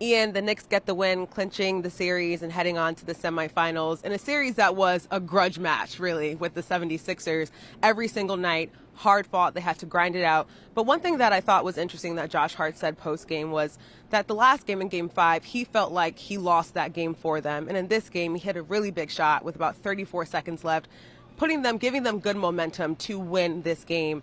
Ian, the Knicks get the win, clinching the series and heading on to the semifinals in a series that was a grudge match, really, with the 76ers every single night. Hard fought. They had to grind it out. But one thing that I thought was interesting that Josh Hart said post-game was that the last game in Game 5, he felt like he lost that game for them. And in this game, he hit a really big shot with about 34 seconds left, giving them good momentum to win this game.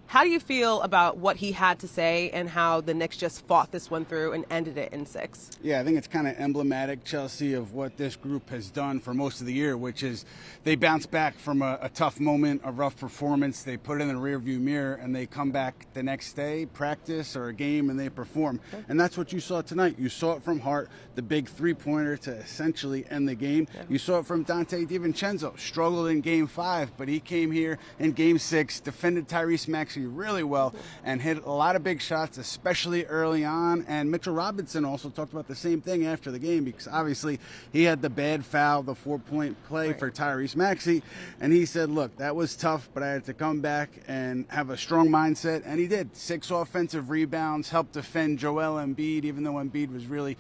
How do you feel about what he had to say and how the Knicks just fought this one through and ended it in 6? Yeah, I think it's kind of emblematic, Chelsea, of what this group has done for most of the year, which is they bounce back from a tough moment, a rough performance. They put it in the rearview mirror, and they come back the next day, practice or a game, and they perform. Okay. And that's what you saw tonight. You saw it from Hart, the big three-pointer to essentially end the game. Yeah. You saw it from Dante DiVincenzo. Struggled in Game 5, but he came here in Game 6, defended Tyrese Maxey really well and hit a lot of big shots, especially early on. And Mitchell Robinson also talked about the same thing after the game, because obviously he had the bad foul, the 4-point play for Tyrese Maxey, and he said, look, that was tough, but I had to come back and have a strong mindset, and he did. 6 offensive rebounds, helped defend Joel Embiid, even though Embiid was really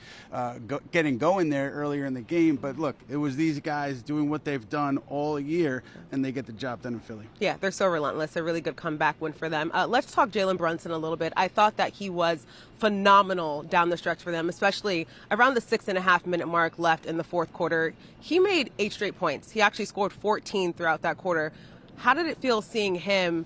getting going there earlier in the game. But look, it was these guys doing what they've done all year, and they get the job done in Philly. Yeah, they're so relentless. A really good comeback win for them. Let's talk Jalen Brunson a little bit. I thought that he was phenomenal down the stretch for them, especially around the 6.5-minute mark left in the fourth quarter. He made 8 straight points. He actually scored 14 throughout that quarter. How did it feel seeing him?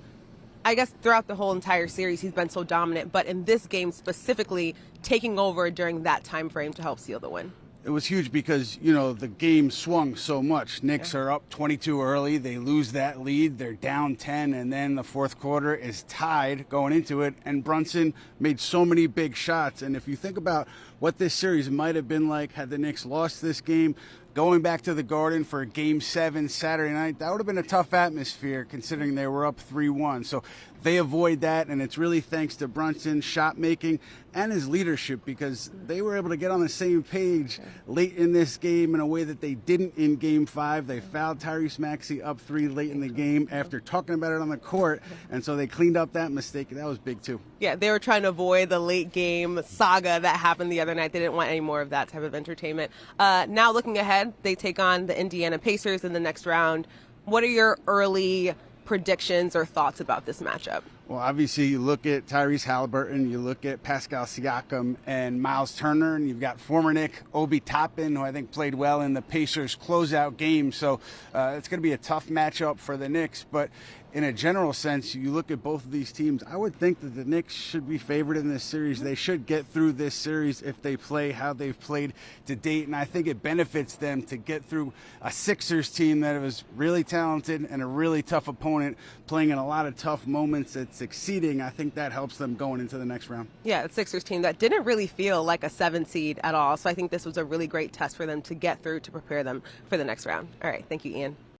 I guess throughout the whole entire series, he's been so dominant, but in this game specifically, taking over during that time frame to help seal the win. It was huge because, the game swung so much. Knicks are up 22 early. They lose that lead. They're down 10, and then the fourth quarter is tied going into it, and Brunson made so many big shots. And if you think about what this series might have been like had the Knicks lost this game, going back to the Garden for Game 7 Saturday night, that would have been a tough atmosphere considering they were up 3-1. So they avoid that, and it's really thanks to Brunson's shot making and his leadership, because they were able to get on the same page late in this game in a way that they didn't in Game 5. They fouled Tyrese Maxey up 3 late in the game after talking about it on the court, and so they cleaned up that mistake, and that was big too. Yeah, they were trying to avoid the late game saga that happened the other night. They didn't want any more of that type of entertainment. Now looking ahead, they take on the Indiana Pacers in the next round. What are your early predictions or thoughts about this matchup? Well, obviously, you look at Tyrese Haliburton, you look at Pascal Siakam and Miles Turner, and you've got former Knick Obi Toppin, who I think played well in the Pacers' closeout game. So it's going to be a tough matchup for the Knicks. But in a general sense, you look at both of these teams, I would think that the Knicks should be favored in this series. They should get through this series if they play how they've played to date. And I think it benefits them to get through a Sixers team that was really talented and a really tough opponent, playing in a lot of tough moments and succeeding. I think that helps them going into the next round. Yeah, the Sixers team that didn't really feel like a 7 seed at all. So I think this was a really great test for them to get through to prepare them for the next round. All right. Thank you, Ian.